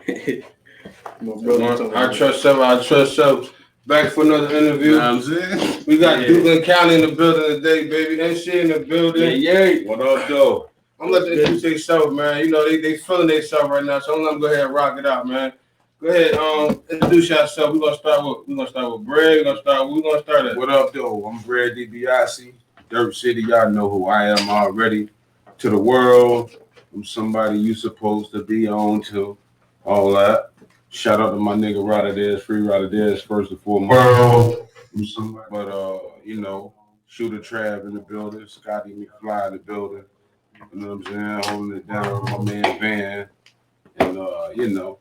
I trust Sub. Back for another interview. You know what I'm saying? We got Duplin County in the building today, baby. And she in the building. Yeah. What up, though? I'm gonna let them introduce themselves, man. You know, they feeling themselves right now, so I'm gonna go ahead and rock it out, man. Go ahead, introduce yourself. We're gonna start with Brad. We're gonna start at. What up, though? I'm Brad DiBiase, Dirt City. Y'all know who I am already. To the world, I'm somebody you supposed to be on to. All that. Shout out to my nigga Raleigh, Free Raleigh, first and foremost. I'm somebody, but you know, Shooter Trav in the building, Scotty McFly in the building. You know what I'm saying? Holding it down, my man Van, and you know,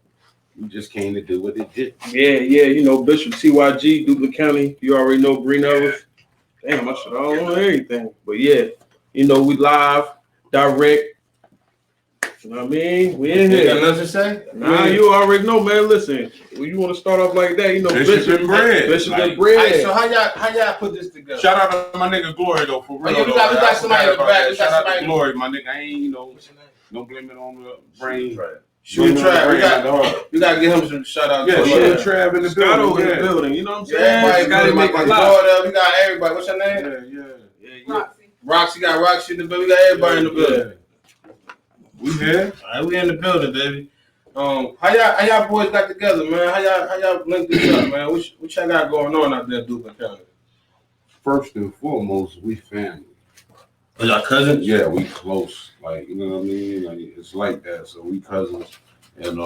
we just came to do what it did. Yeah, you know, Bishop TYG, Duplin County. You already know Green Ellis. Damn, I should all know everything. But yeah, you know, we live, direct. You know what I mean? We in here. You got nothing to say? Nah, you already know, man. Listen, when you want to start off like that, you know, Bishop and Bread. Bishop like, and Bread. Right, so how y'all put this together? Shout out to my nigga Glory though, for real. Yeah, we got somebody in the back. Shout out to Glory, my nigga. I ain't, you know, no blame it on the brain. Shooter Trav, you gotta give him some shout out. Yeah, Shooter Trav in the building. In the building, you know what I'm saying? Everybody gotta make my it daughter, we got everybody. What's your name? Yeah. Roxy got Roxy in the building. We got everybody in the building. We here? All right, we in the building, baby. How y'all boys got together, man? How y'all linked this up, man? What y'all got going on out there in Duplin County? First and foremost, we family. Are y'all cousins? Yeah, we close. Like, you know what I mean? Like, it's like that. So we cousins, and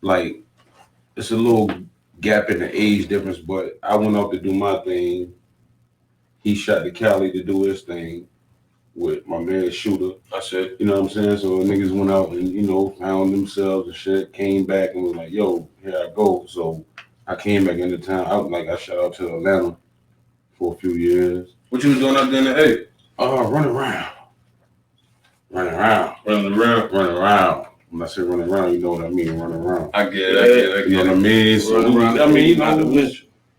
like, it's a little gap in the age difference. But I went out to do my thing. He shot to Cali to do his thing with my man Shooter. I said, you know what I'm saying? So niggas went out and, you know, found themselves and shit, came back and was like, yo, here I go. So I came back into town. I shot out to Atlanta for a few years. what you was doing up there in the A? Running around. Running around. When I say running around, you know what I mean, running around. I get it. You know what I mean? So, Running I mean, around.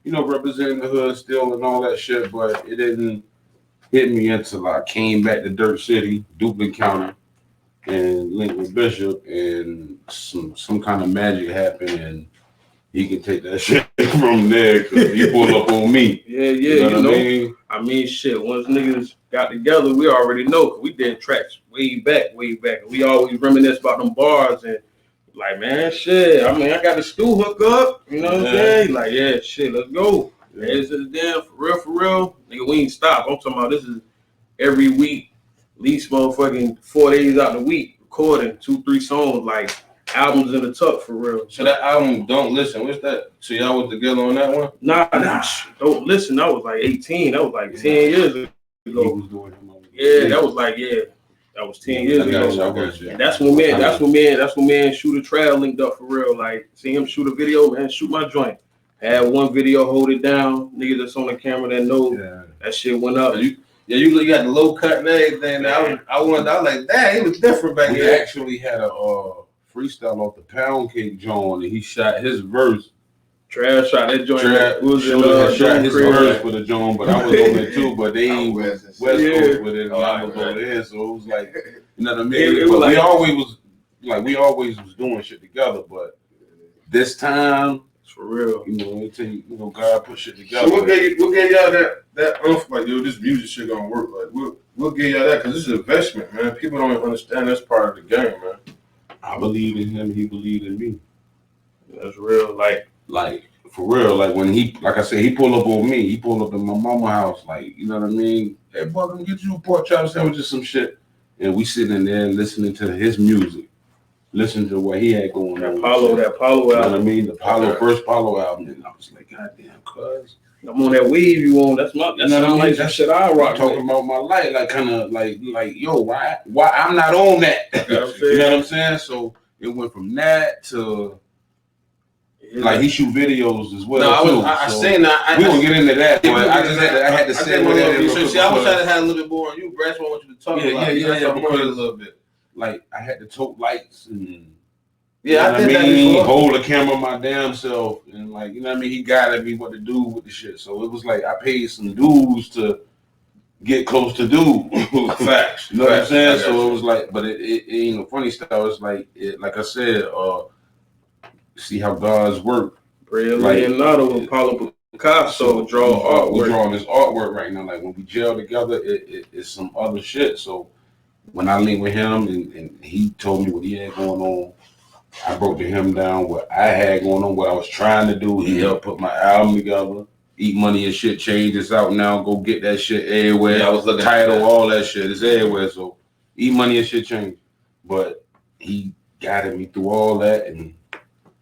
you know, representing the hood still and all that shit, but it didn't hit me until I came back to Dirt City, Duplin County, and linked with Bishop, and some kind of magic happened, and he can take that shit from there because he pulled up on me. Yeah, you know I mean, shit. Once niggas got together, we already know. Cause we did tracks way back. We always reminisce about them bars and like, man, shit. I mean, I got the stool hook up. You know what I'm saying? Like, yeah, shit. Let's go. Yeah. This is damn for real. Nigga, we ain't stop. I'm talking about this is every week, at least motherfucking 4 days out the week, recording 2-3 songs, like albums in the tuck for real. So that album, Don't Listen, what's that? So y'all was together on that one? Nah, Don't Listen. That was like 18. That was like 10 years ago. That was like, that was 10 years ago. And that's when me and Shooter Trav linked up for real. Like, see him shoot a video, man, shoot my joint. Had one video, hold it down. Niggas that's on the camera that know that shit went up. You got the low cut and everything. I was like, damn, it was different back then. We actually had a freestyle off the Pound Cake joint, and he shot his verse. Trav shot that joint. Shot his verse for the joint, but I was on it too. But they ain't West Coast with it, and I was over there, so it was like, you know what I mean. We always was doing shit together, but this time. For real, you know, God put shit together. So what gave y'all that like, yo, this music shit gonna work? Like, what gave y'all that? Because this is investment, man. People don't understand that's part of the game, man. I believed in him, he believed in me. That's real, like for real. Like when like I said, he pulled up on me. He pulled up in my mama's house, like, you know what I mean. Hey, boy, let me get you a pork chop sandwich or some shit. And we sitting in there listening to his music. Listen to what he had going on. That Paulo album. You know what I mean? The first Paulo album. And I was like, God damn, cuz. I'm on that wave you on. That's like that shit I rock. Talking about my life, like kind of like, yo, why I'm not on that? You know what I'm saying? So it went from that to like he shoot videos as well. No, I seen that. We won't get into that, but I had to say what that is. See, I wish I had a little bit more on you, Brad. I want you to talk about it a little bit. Like I had to tote lights and I did that before. Hold the camera my damn self and like, you know what I mean, he guided me what to do with the shit. So it was like I paid some dues to get close to dude. Facts. You know what I'm Facts. saying? I got So you. it was like, but it ain't no funny style. It's like, like I said, see how God's work. Real Like, Leonardo and Paulo Picasso draw we're artwork. drawing this artwork right now. Like when we gel together, it's some other shit. So when I linked with him and he told me what he had going on, I broke to him down what I had going on, what I was trying to do. He helped put my album together. Eat Money and Shit Change. It's out now. Go get that shit everywhere. Yeah, I was looking at title, that. all that shit is everywhere. So Eat Money and Shit Change. But he guided me through all that and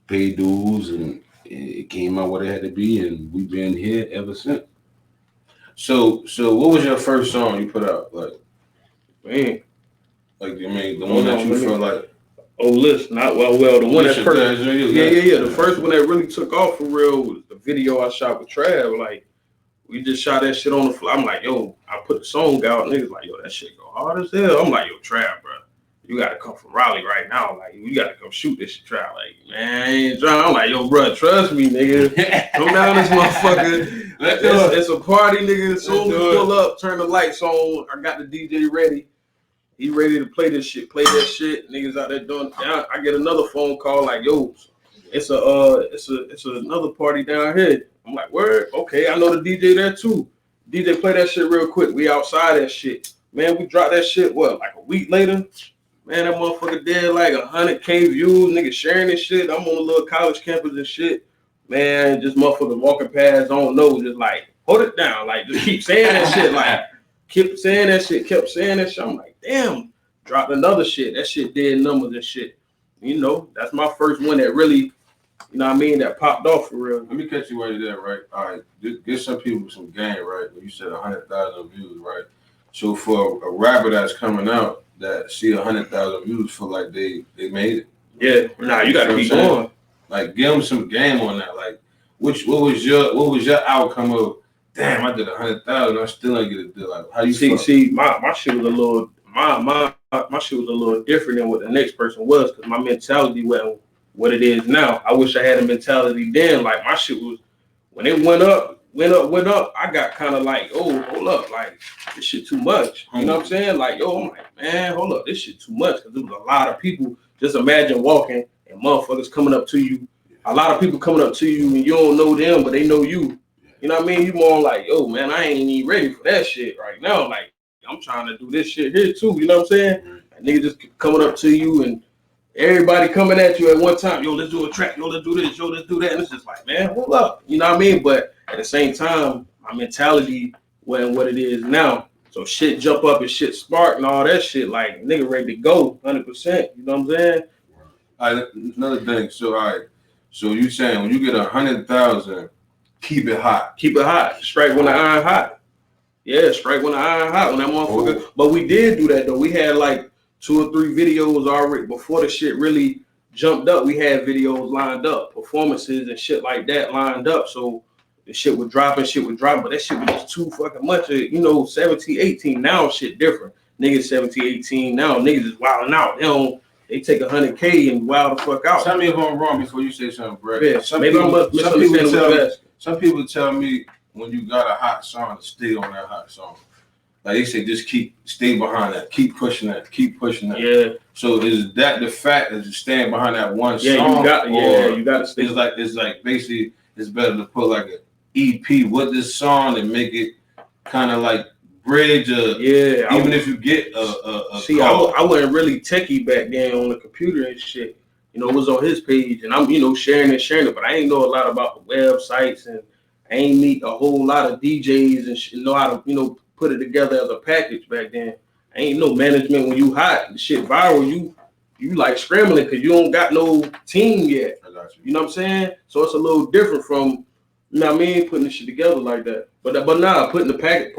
paid dues, and it came out what it had to be, and we've been here ever since. So what was your first song you put out? Man, Like I mean, the one that you felt like. oh, listen, not well. The one that first, yeah. the first one that really took off for real was the video I shot with Trav. Like, we just shot that shit on the fly. I'm like, yo, I put the song out, niggas like, yo, that shit go hard as hell. I'm like, yo, Trav, bro, you gotta come from Raleigh right now. Like, you gotta come shoot this shit, Trav. Like, man, I ain't trying. I'm like, yo, bro, trust me, nigga. Come down this motherfucker. It's a party, nigga. As soon as we pull up, turn the lights on. I got the DJ ready. He ready to play this shit, play that shit. Niggas out there doing. I get another phone call like, yo, it's another party down here. I'm like, word, okay, I know the DJ there too. DJ play that shit real quick. We outside that shit, man. We dropped that shit. What, like a week later? Man, that motherfucker did like 100K views. Niggas sharing this shit. I'm on a little college campus and shit. Man, just motherfuckers walking past. I don't know, just like hold it down, like just keep saying that shit, like. Kept saying that shit. I'm like, damn, dropped another shit. That shit did numbers and shit. You know, that's my first one that really, you know what I mean, that popped off for real. Let me catch you right there, right? All right, give some people some game, right? When you said 100,000 views, right? So for a rapper that's coming out that see 100,000 views, feel like they made it. Yeah, nah, you gotta keep going. Like, give them some game on that. Like, what was your outcome of? Damn, I did 100,000. I still ain't get a deal. Like, how you see? My shit was a little my shit was a little different than what the next person was, because my mentality wasn't what it is now. I wish I had a mentality then. Like, my shit was, when it went up. I got kind of like, oh, hold up, like this shit too much. You know what I'm saying? Like, yo, I'm like, man, hold up, this shit too much, because there was a lot of people. Just imagine walking and motherfuckers coming up to you. A lot of people coming up to you and you don't know them, but they know you. You know what I mean? You more like, yo, man, I ain't even ready for that shit right now. Like, I'm trying to do this shit here too. You know what I'm saying? And niggas just coming up to you and everybody coming at you at one time. Yo, let's do a track. Yo, let's do this. Yo, let's do that. And it's just like, man, hold up. You know what I mean? But at the same time, my mentality wasn't what it is now. So shit jump up and shit spark and all that shit. Like, nigga ready to go 100%. You know what I'm saying? All right, another thing. So, all right. So you saying when you get 100,000, keep it hot. Keep it hot. Strike when the iron hot. Yeah, strike when the iron hot. When that motherfucker. Oh. But we did do that though. We had like 2 or 3 videos already before the shit really jumped up. We had videos lined up, performances and shit like that lined up. So the shit would drop, but that shit was just too fucking much. You know, 17, 18. Now shit different. Niggas 17, 18. Now niggas is wilding out. They take 100K and wild the fuck out. Tell me if I'm wrong before you say something, Brett. Yeah, some people tell me when you got a hot song to stay on that hot song. Like they say, just stay behind that, keep pushing that. Yeah. So is that the fact that you stand behind that one song? You got to stay. It's like basically it's better to put like an EP with this song and make it kind of like bridge. Even if you get a see, I wasn't really techie back then on the computer and shit. You know, it was on his page, and I'm, you know, sharing it, but I ain't know a lot about the websites, and I ain't meet a whole lot of DJs and know how to, you know, put it together as a package back then. I ain't no management when you hot, the shit viral, you like scrambling because you don't got no team yet. I got you. You know what I'm saying? So it's a little different from, you know what I mean, putting the shit together like that. But nah, putting the package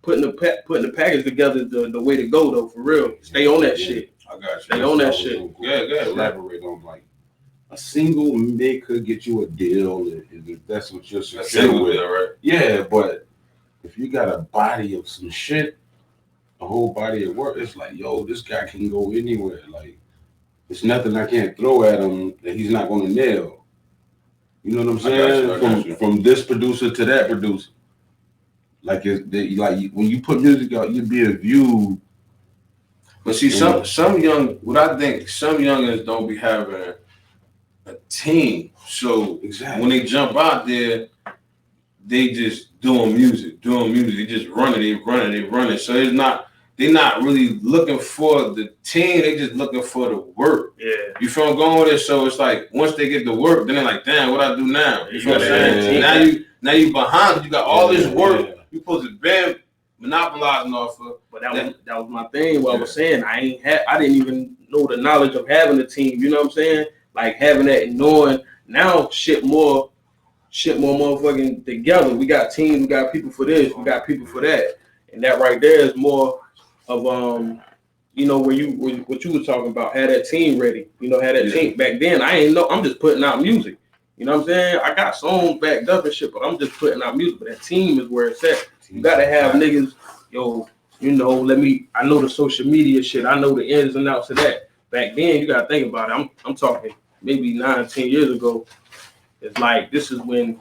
putting the package together is the way to go though, for real. Stay on that shit. I got you. Stay on that shit. Yeah. Elaborate on like a single may could get you a deal if that's what you're successful with, right? Yeah, but if you got a body of some shit, a whole body of work, it's like, yo, this guy can go anywhere. Like, it's nothing I can't throw at him that he's not gonna nail. You know what I'm saying? From this producer to that producer. Like when you put music out, you're being viewed. But see, some what I think, some youngins don't be having a team. So Exactly. when they jump out there, they just doing music. They just running. So they're not really looking for the team. They just looking for the work. Yeah. You feel I'm going with it? So it's like once they get the work, then they're like, damn, what I do now? You feel what I'm saying? Yeah. Now you behind. You got all this work. Yeah. You supposed to be monopolizing off of. But that was my thing. What I was saying, I didn't even know the knowledge of having a team. You know what I'm saying? Like having that and knowing now shit more motherfucking together. We got teams, we got people for this, we got people for that. And that right there is more of you know, what you were talking about, had that team ready. You know, had that team back then. I ain't know, I'm just putting out music. You know what I'm saying? I got songs backed up and shit, but I'm just putting out music. But that team is where it's at. You gotta have niggas, yo, you know, I know the social media shit, I know the ins and outs of that. Back then, you gotta think about it. I'm talking maybe 9-10 years ago. It's like this is when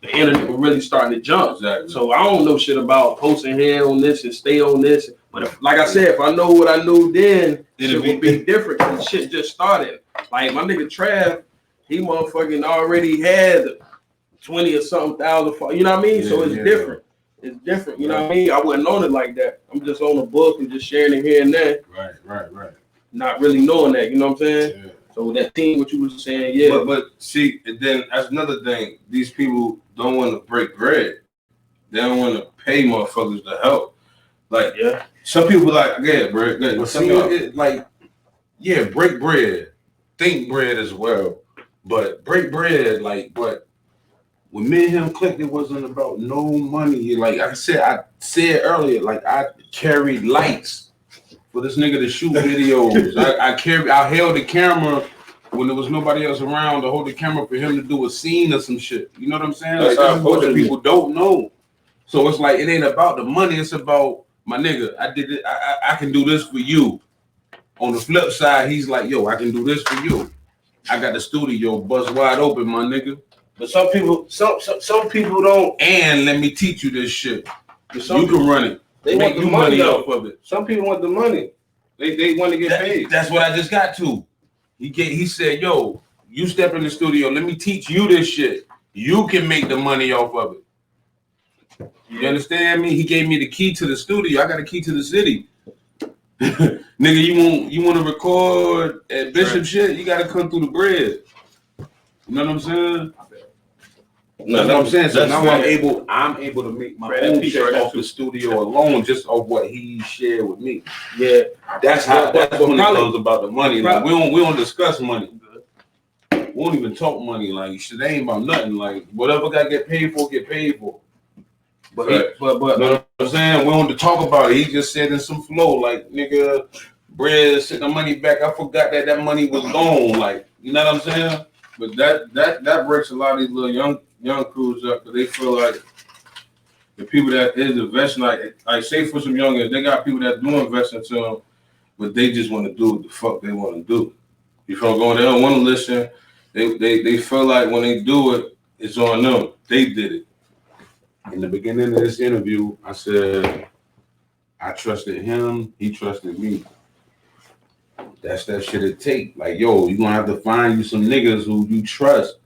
the internet was really starting to jump. Exactly. So I don't know shit about posting head on this and stay on this. But like I said, if I know what I knew then, it would be different because shit just started. Like my nigga Trav, he motherfucking already had 20 or something thousand. You know what I mean? So it's different. It's different. You know what I mean? I wasn't on it like that. I'm just on a book and just sharing it here and there. Right. Not really knowing that. You know what I'm saying? Yeah. So that team, what you was saying, yeah. But see, and then that's another thing. These people don't want to break bread. They don't want to pay motherfuckers to help. Like, some people like, bread. But see, break bread, think bread as well. But break bread, but when me and him clicked, it wasn't about no money. Like I said earlier, like I carried lights for this nigga to shoot videos. I held the camera when there was nobody else around to hold the camera for him to do a scene or some shit. You know what I'm saying? Like that's what the people don't know. So it's like it ain't about the money. It's about my nigga. I did it. I can do this for you. On the flip side, he's like, yo, I can do this for you. I got the studio bust wide open, my nigga. But some people don't. And let me teach you this shit. You can run it. They make you money off of it. Some people want the money. They want to get paid. That's what I just got to. He said, yo, you step in the studio. Let me teach you this shit. You can make the money off of it. You understand me? He gave me the key to the studio. I got a key to the city. Nigga, you want to record at Bishop shit? You got to come through the bread. You know what I'm saying? That's what I'm saying. So now I'm able to make my own shit off the studio alone, just off what he shared with me. Yeah, that's when it goes about the money. Like we don't discuss money. We don't even talk money. Like shit ain't about nothing. Like whatever got get paid for, get paid for. But you know what I'm saying? We don't talk about it. He just said in some flow, like nigga, bread, send the money back. I forgot that money was gone. Like you know what I'm saying? But that breaks a lot of these little young crews up because they feel like the people that is investing, like say for some youngers, they got people that do invest into them, but they just want to do what the fuck they want to do. You feel going? They don't want to listen. They feel like when they do it, it's on them. They did it. In the beginning of this interview, I said I trusted him. He trusted me. That's that shit it take. Like, yo, you gonna have to find you some niggas who you trust.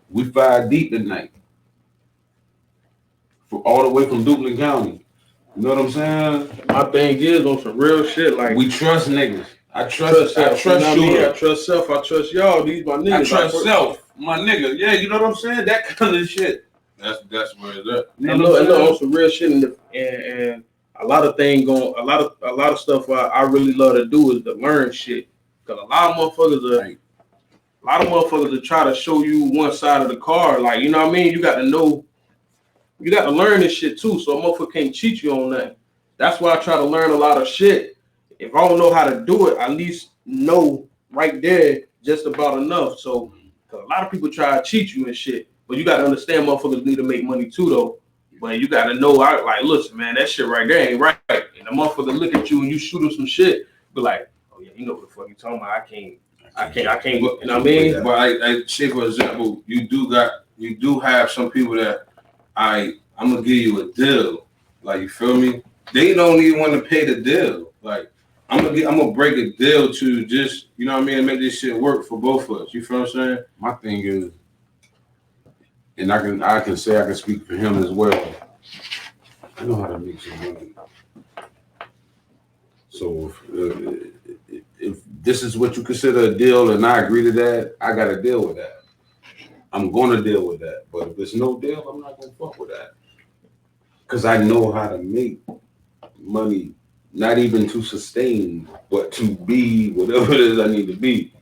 We 5 deep tonight. All the way from Duplin County. You know what I'm saying? My thing is on some real shit. Like we trust niggas. I trust you. I trust self. I trust y'all. These my niggas. I trust self. My nigga. Yeah, you know what I'm saying? That kind of shit. That's where it's at. I know on some real shit and a lot of things going, a lot of stuff I really love to do is to learn shit. Cause a lot of motherfuckers are try to show you one side of the car. Like, you know what I mean? You got to know, you got to learn this shit too. So a motherfucker can't cheat you on that. That's why I try to learn a lot of shit. If I don't know how to do it, I at least know right there just about enough. So cause a lot of people try to cheat you and shit. But you got to understand motherfuckers need to make money too though. But you got to know, like, listen, man, that shit right there ain't right. And the motherfucker look at you and you shoot him some shit, be like, oh yeah, you know what the fuck you talking about? I can't. You know what I mean? But I say for example, you do have some people that I I'm gonna give you a deal. Like, you feel me? They don't even want to pay the deal. Like, I'm gonna break a deal to just, you know what I mean, and make this shit work for both of us. You feel what I'm saying? My thing is, and I can say I can speak for him as well. I know how to make some money. So if this is what you consider a deal and I agree to that, I got to deal with that. I'm going to deal with that. But if there's no deal, I'm not going to fuck with that. Because I know how to make money, not even to sustain, but to be whatever it is I need to be.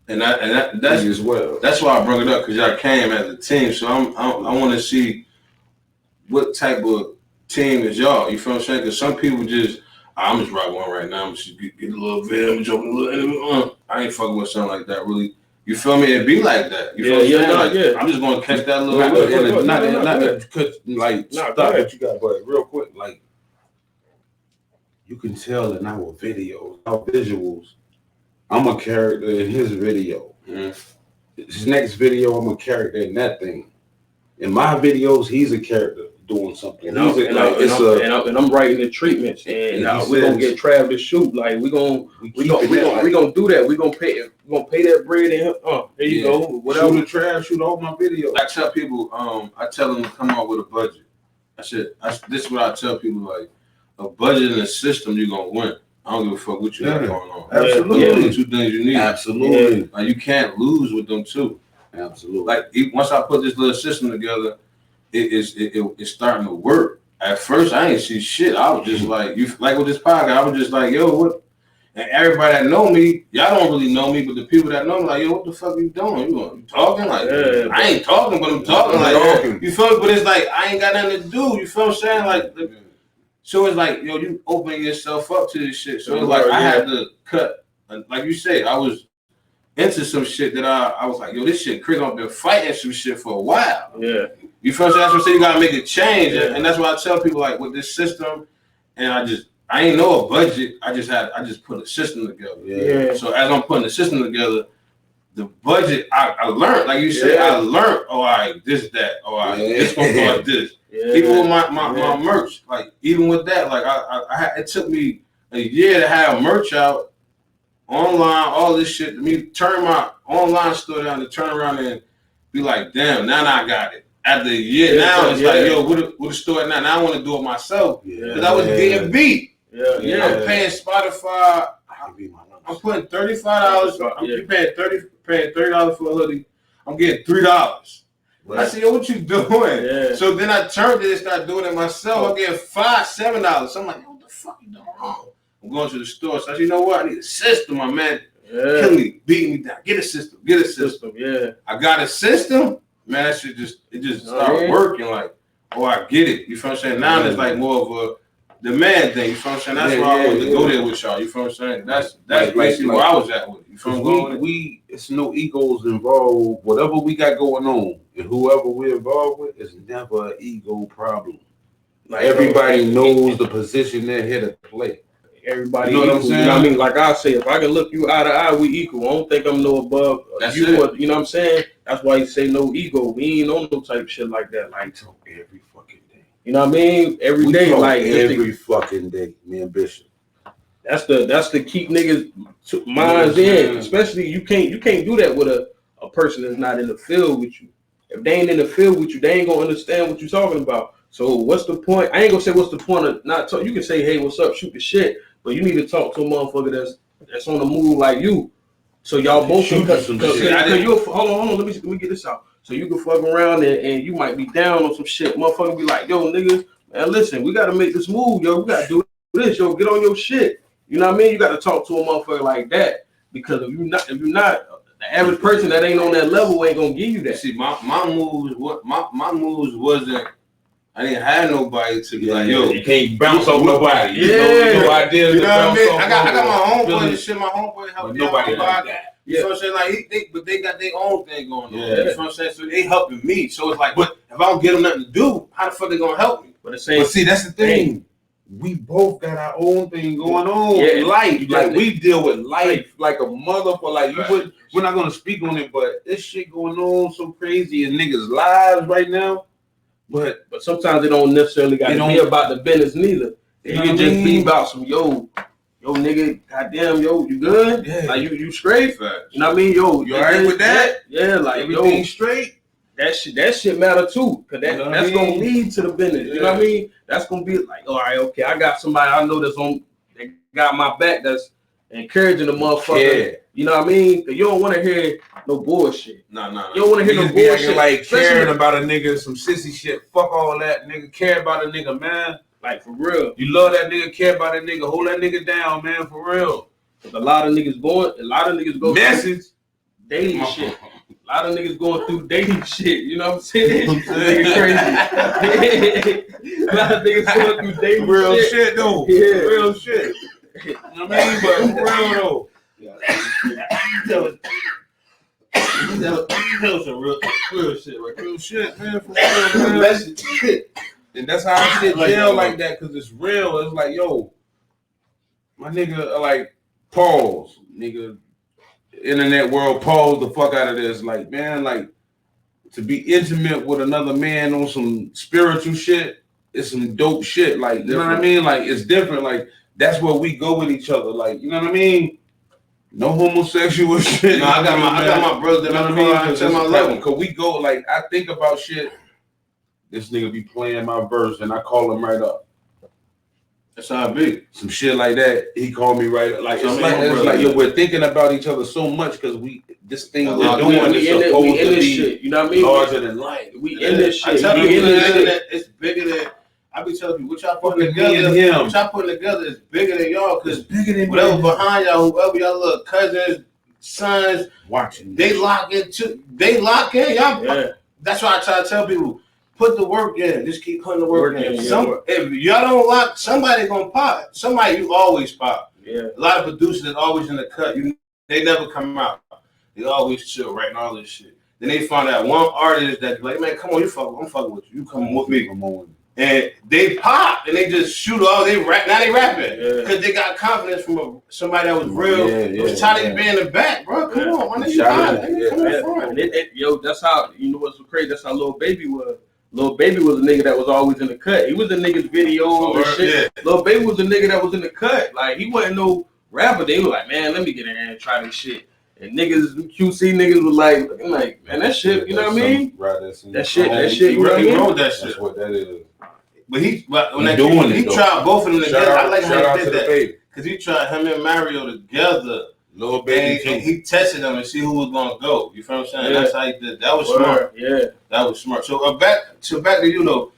That's as well. That's why I brought it up, because y'all came as a team. So I want to see what type of team is y'all. You feel what I'm saying? Because some people just, I'm just rock one right now. I'm just get a little video, I'm joking a little. I ain't fucking with something like that, really. You feel me? It be like that. You feel what I'm saying? Like, I'm just gonna catch that little. Stop what you got, but real quick, like, you can tell in our videos, our visuals, I'm a character in his video. Mm-hmm. His next video, I'm a character in that thing. In my videos, he's a character doing something. And I'm writing the treatments, and we're gonna get Trav to shoot. Like we gonna do that. We're gonna pay that bread, and there you go. Whatever. Shoot the Trav, shoot all my videos. I tell people, I tell them to come up with a budget. This is what I tell people, like, a budget and a system, you're gonna win. I don't give a fuck what you got going on. Absolutely. The two things you need. Absolutely. Yeah. Like, you can't lose with them too. Absolutely. Like, once I put this little system together, it's starting to work. At first, I ain't see shit. I was just like, like with this podcast, I was just like, yo, what? And everybody that know me, y'all don't really know me, but the people that know me, like, yo, what the fuck you doing? You talking? Like, I ain't talking, but I'm talking. Like, you feel me? But it's like, I ain't got nothing to do. You feel what I'm saying? Like, so it's like, yo, you open yourself up to this shit. So it's like, I had to cut. Like you said, I was into some shit that I was like, yo, this shit crazy. I've been fighting some shit for a while. Yeah. You feel what I'm saying? That's what I'm saying. You gotta make a change. Yeah. And that's why I tell people, like, with this system, and I ain't know a budget. I just put a system together. Yeah. So as I'm putting the system together, the budget, I learned, like you said, I learned, all right, this, that, all right, this gonna cost this. Yeah. Even with my merch, like, even with that, like, it took me a year to have merch out, online, all this shit, to me turn my online store down to turn around and be like, damn, now I got it. After a year, now it's like, yo, what the store now? Now I want to do it myself, because I was getting beat. I'm paying Spotify. I'm putting $35. I'm paying $30 for a hoodie. I'm getting $3. Right. I said, yo, what you doing? Yeah. So then I turned it and started doing it myself. I'm getting $5, $7. So I'm like, what the fuck you doing wrong? I'm going to the store. So I said, you know what? I need a system, my man. Killing me, beating me down. Get a system. Yeah. I got a system. Man, that shit just started working. Like, I get it. You feel what I'm saying? Now it's like more of a demand thing. You feel what I'm saying? That's why I wanted to go there with y'all. You feel what I'm saying? That's basically where I was at with it. You feel what I'm saying? It's no egos involved. Whatever we got going on, and whoever we're involved with, is never an ego problem. Like, everybody knows the position they're here to play. Everybody, you know what I'm saying? You know what I mean? Like I say, if I can look you eye to eye, we equal. I don't think I'm no above you. Or, you know what I'm saying? That's why you say no ego. We ain't on no type shit like that. Like, talk every fucking day. You know what I mean? Every day, like every fucking day. Me and Bishop. That's the keep niggas minds in. Especially you can't do that with a person that's not in the field with you. If they ain't in the field with you, they ain't gonna understand what you're talking about. So what's the point? I ain't gonna say what's the point of not talk. You can say, hey, what's up? Shoot the shit. But you need to talk to a motherfucker that's on the move like you. So y'all both can cut some shit. Hold on. Let me get this out. So you can fuck around and you might be down on some shit. Motherfucker be like, yo, niggas, man, listen, we gotta make this move, yo. We gotta do this, yo. Get on your shit. You know what I mean? You gotta talk to a motherfucker like that. Because if you're not, the average person that ain't on that level ain't gonna give you that. See, my moves wasn't. I didn't have nobody to be like, yo, you can't bounce off nobody. No ideas. You know what I mean? I got my homeboy and shit. My homeboy helped me out. Like that. You know what I'm saying? Like they got their own thing going on. You know what I'm saying? So they helping me. So it's like, but if I don't get them nothing to do, how the fuck they gonna help me? But see, that's the thing. We both got our own thing going on in life. Like, we deal with life like a motherfucker. Like, we're not gonna speak on it, but this shit going on so crazy in niggas' lives right now. But sometimes it don't necessarily got to be about the business neither. It can just be about some yo nigga, goddamn yo, you good? Yeah. Like you straight? Facts. You know what I mean? Yo, you alright with that? Yeah, like everything straight. That shit matter too, cause that's gonna lead to the business. You know what I mean? That's gonna be like, all right, okay, I got somebody I know that got my back, that's encouraging the motherfucker. Yeah. You know what I mean? Cause you don't want to hear no bullshit. No. You don't want to hear no bullshit. Like caring about a nigga, some sissy shit. Fuck all that, nigga. Care about a nigga, man. Like for real. You love that nigga, care about that nigga, hold that nigga down, man, for real. Cause a lot of niggas go message dating shit. A lot of niggas going through dating shit. You know what I'm saying? Nigga crazy. A lot of niggas going through dating real shit though. Yeah. Real shit. You know what I mean? But for real though. That was some real shit, right? Real shit, man. For real, man. And that's how I sit jail like that, cause it's real. It's like, yo, my nigga, like, pause, nigga. Internet world, pause the fuck out of this. Like, man, like, to be intimate with another man on some spiritual shit, it's some dope shit. Like, you know what I mean? Like, it's different. Like, that's where we go with each other. Like, you know what I mean? No homosexual shit. No, I got my brother that I mean, to my level. Cause we go, like, I think about shit. This nigga be playing my verse and I call him right up. That's how I be. Some shit like that. He called me right up. Like, it's like yo, we're thinking about each other so much because this thing we're doing is supposed to be shit, you know what I mean? Larger than life. We in this shit. I tell you, it's bigger than. I be telling you, what y'all putting together, is bigger than y'all, because whatever behind y'all, whoever y'all little cousins, sons, watching, they lock in. Y'all. Yeah. That's why I try to tell people, put the work in. Just keep putting the work in. If y'all don't lock, somebody gonna pop. Somebody you always pop. Yeah. A lot of producers is always in the cut. They never come out. They always chill, writing all this shit. Then they find out one artist that like, man, come on, I'm fucking with you. You come with me. Come on. And they pop and they just shoot all they rap. Now they rapping because they got confidence from somebody that was real. It was trying to be in the back, bro. Come on, man. Yo, that's how you know what's so crazy. That's how Lil Baby was. Lil Baby was a nigga that was always in the cut. He was in niggas' videos and shit. Yeah. Lil Baby was a nigga that was in the cut. Like he wasn't no rapper. They were like, man, let me get in there and try this shit. And niggas, QC niggas was like, man, that shit, you know what I mean? Right, that shit, you know what I mean? He wrote that shit. That's what that is. But he tried both of them together. I like how he did that. Because he tried him and Mario together. Lil Baby and he tested them and see who was gonna go. You feel what I'm saying? Yeah. That's how he did. That was smart. Yeah, that was smart. So back to you know,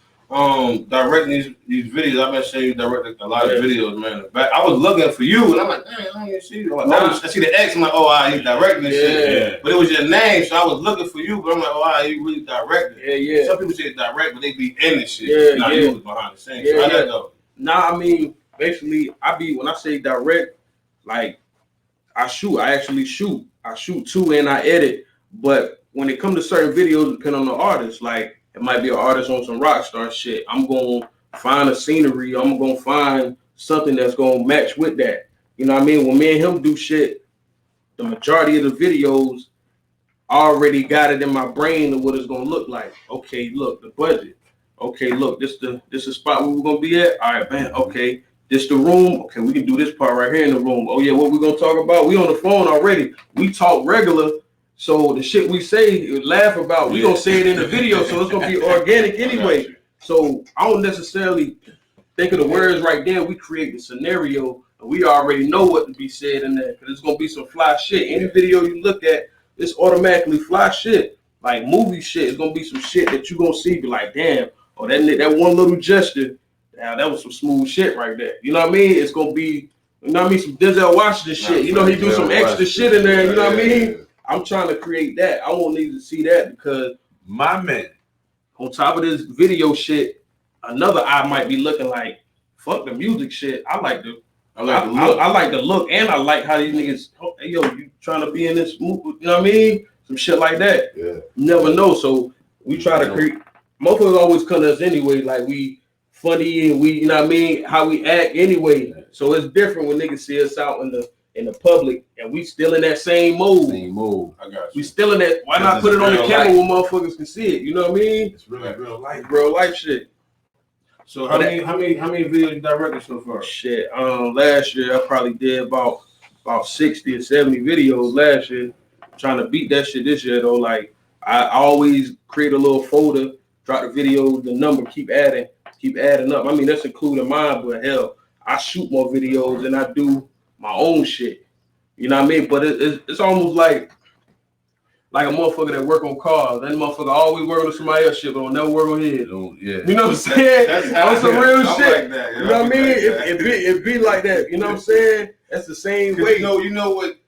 directing these videos. I've been saying you directed a lot of videos, man. I was looking for you, and I'm like, dang, I don't even see you. Like, I see the X. I'm like, he's directing this shit. Yeah. But it was your name, so I was looking for you. But I'm like, he really directed. Yeah. Some people say direct, but they be in this shit. Yeah, you was behind the scenes. So I gotta go. Nah, I mean, basically, when I say direct, like. I actually shoot. I shoot too and I edit. But when it comes to certain videos, depending on the artist, like it might be an artist on some rock star shit. I'm gonna find a scenery. I'm gonna find something that's gonna match with that. You know what I mean? When me and him do shit, the majority of the videos already got it in my brain of what it's gonna look like. Okay, look, the budget. Okay, look, this the spot where we're gonna be at. All right, man. Okay. This the room. Okay, we can do this part right here in the room. Oh yeah, what we gonna talk about? We on the phone already. We talk regular, so the shit we say, laugh about, we gonna say it in the video, so it's gonna be organic anyway. So I don't necessarily think of the words right there. We create the scenario, and we already know what to be said in there, because it's gonna be some fly shit. Any video you look at, it's automatically fly shit, like movie shit. It's gonna be some shit that you gonna see, be like, damn, oh that one little gesture. Now that was some smooth shit right there. You know what I mean? It's gonna be, you know what I mean, some Denzel Washington shit. You know, he do some extra shit in there. You know what I mean? I'm trying to create that. I won't need to see that because my man, on top of this video shit, another eye might be looking like, fuck the music shit. I like the look, and I like how these niggas. Hey, yo, you trying to be in this movie? You know what I mean? Some shit like that. Yeah. You never know. So we try to create. Motherfuckers always come to us anyway. Like we. Funny and we, you know what I mean, how we act anyway. So it's different when niggas see us out in in the public, and we still in that same mode. I got you. We still in that. Why not put it on the camera where motherfuckers can see it? You know what I mean? It's really real life shit. So how many videos you directed so far? Shit. Last year I probably did about 60 or 70 videos last year. I'm trying to beat that shit this year though. Like I always create a little folder, drop the video, the number, keep adding up. I mean that's including mine, but hell, I shoot more videos than I do my own shit. You know what I mean? But it's almost like a motherfucker that work on cars. That motherfucker always work on somebody else shit, but don't never work on his. Yeah. You know what I'm saying? That's some real shit. Like that, you know what I mean? It be like that. You know what I'm saying? That's the same way. You know what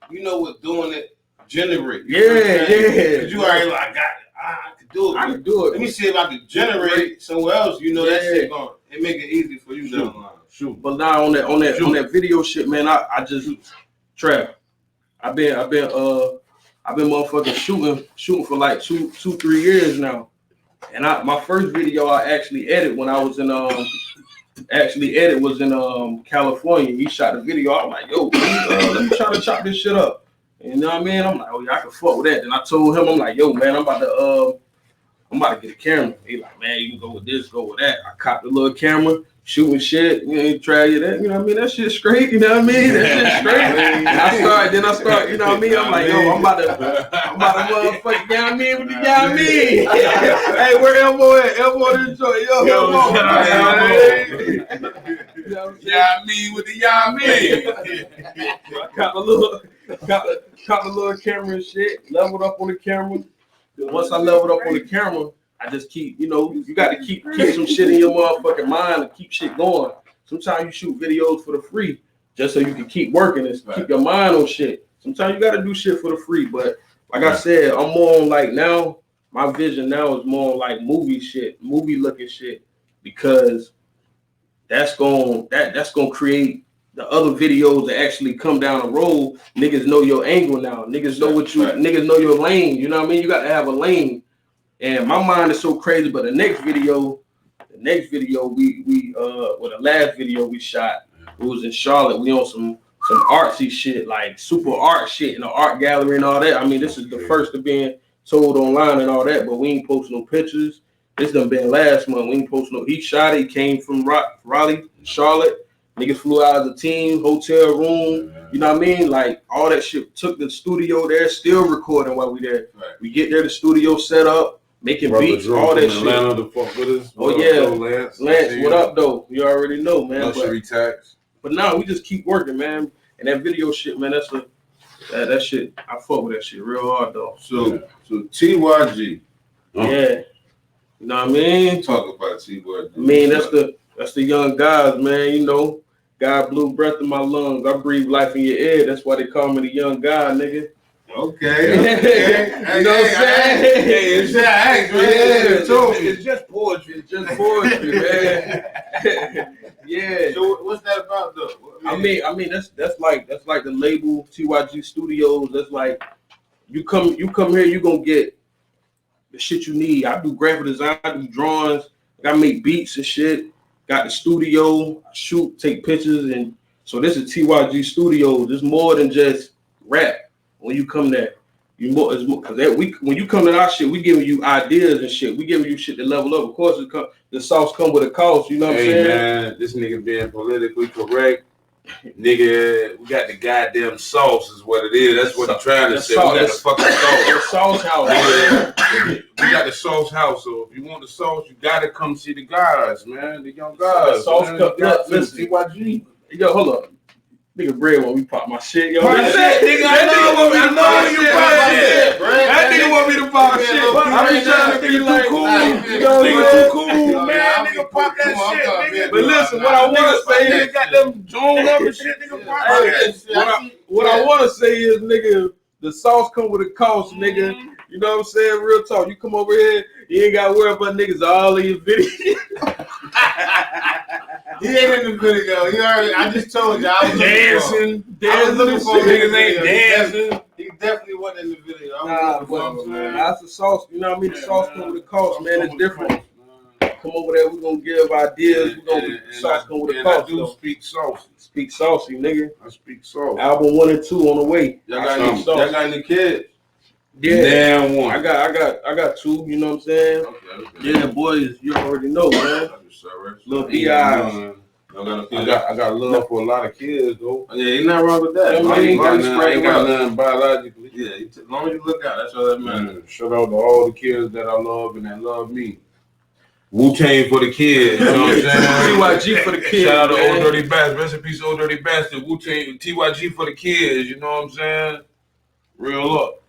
doing it generate. Yeah. You already like I could do it. I can do it. Let me see if I can generate somewhere else. You know that shit going. It make it easy for you down the line. Shoot. But now on that video shit, man, I just trap. I've been motherfucking shooting for like 2-3 years now. And my first video I actually edited when I was in California. He shot the video. I'm like, yo, let me try to chop this shit up. You know what I mean? I'm like, oh yeah, I can fuck with that. Then I told him, I'm like, yo, man, I'm about to get a camera. He like, man, you can go with this, go with that. I copped the little camera, shooting shit, you know, try you that, you know what I mean? That shit's straight, you know what I mean? That shit's straight. And I start, you know what I mean? I'm like, yo, I'm about to motherfucker, you know what I mean? With the, you know what I mean? Hey, where Elmo at? Elmo Detroit, yo, Elmo. With the Yami. I got the little camera and shit, leveled up on the camera. Once I leveled up on the camera, I just keep, you know, you got to keep some shit in your motherfucking mind and keep shit going. Sometimes you shoot videos for the free just so you can keep working and keep your mind on shit. Sometimes you got to do shit for the free. But like I said, I'm more on like now, my vision now is more on like movie looking shit, because that's going to create the other videos that actually come down the road. Niggas know your angle now. Niggas know niggas know your lane. You know what I mean? You got to have a lane. And my mind is so crazy, but the next video the last video we shot, it was in Charlotte. We on some artsy shit, like super art shit in the art gallery and all that. I mean, this is the first of being sold online and all that, but we ain't posting no pictures. This done been last month. We ain't posting no. He shot it. He came from Raleigh, Charlotte. Niggas flew out as a team, hotel room. You know what I mean? Like all that shit. Took the studio there, still recording while we there. Right. We get there, the studio set up, making beats, all that shit. Atlanta to fuck with us. Oh yeah, Lance, what up though? You already know, man. Luxury tax. But now we just keep working, man. And that video shit, man, that shit. I fuck with that shit real hard though. So TYG. Yeah. You know what I mean? Talk about TYG. I mean, that's the young guys, man. You know, God blew breath in my lungs. I breathe life in your air. That's why they call me the young guy, nigga. Okay. You know what I'm saying? Hey, it's just poetry. It's just poetry, man. Yeah. So what's that about though? I mean that's like the label TYG Studios. That's like you come here, you gonna get the shit you need. I do graphic design, I do drawings, I make beats and shit. Got the studio, I shoot, take pictures, and so this is TYG Studios. It's more than just rap. When you come there, because when you come to our shit, we giving you ideas and shit. We giving you shit to level up. Of course, the sauce come with a cost. You know what I'm saying? Man, this nigga being politically correct. Nigga, we got the goddamn sauce is what it is. That's what I'm trying to say. We got the fucking sauce. The sauce house. We got the sauce house. So if you want the sauce, you gotta come see the guys, man. The young guys. The sauce cup. Listen, TYG. Yo, hold up. Nigga Bread when we pop my shit, yo. Pop shit, nigga. I know you pop my shit. That nigga want me to pop shit. I be trying to be like, cool. Nigga too cool, man. Nigga pop that shit, nigga. But listen, what I want to say is, got them Jones up and shit, nigga. Pop that shit. What I want to say is, nigga, the sauce come with a cost, nigga. You know what I'm saying? Real talk. You come over here, you ain't got to worry about niggas all in your video. He ain't in the video. You already. I just told you. I was dancing. I was looking for niggas ain't dancing. He definitely wasn't in the video. That's the sauce. You know what I mean? The sauce comes with the cost, man. It's different. come over there. We're gonna give ideas. We're gonna sauce come with a cost. I do speak saucy. Speak saucy, nigga. I speak saucy. Album 1 and 2 on the way. Y'all got any kids? Yeah. Damn one. I got 2. You know what I'm saying? Okay. Yeah, boys. You already know, man. Little B.I. I got love for a lot of kids though. Yeah, ain't nothing wrong with that. I ain't got nothing biologically. Yeah, as long as you look out, that's all that matters. Shout out to all the kids that I love and that love me. Wu-Tang for the kids, you know what I'm saying? TYG for the kids. Shout out to man. Old Dirty Bastard. Rest in peace, Old Dirty Bastard. Wu-Tang, TYG for the kids, you know what I'm saying? Real up.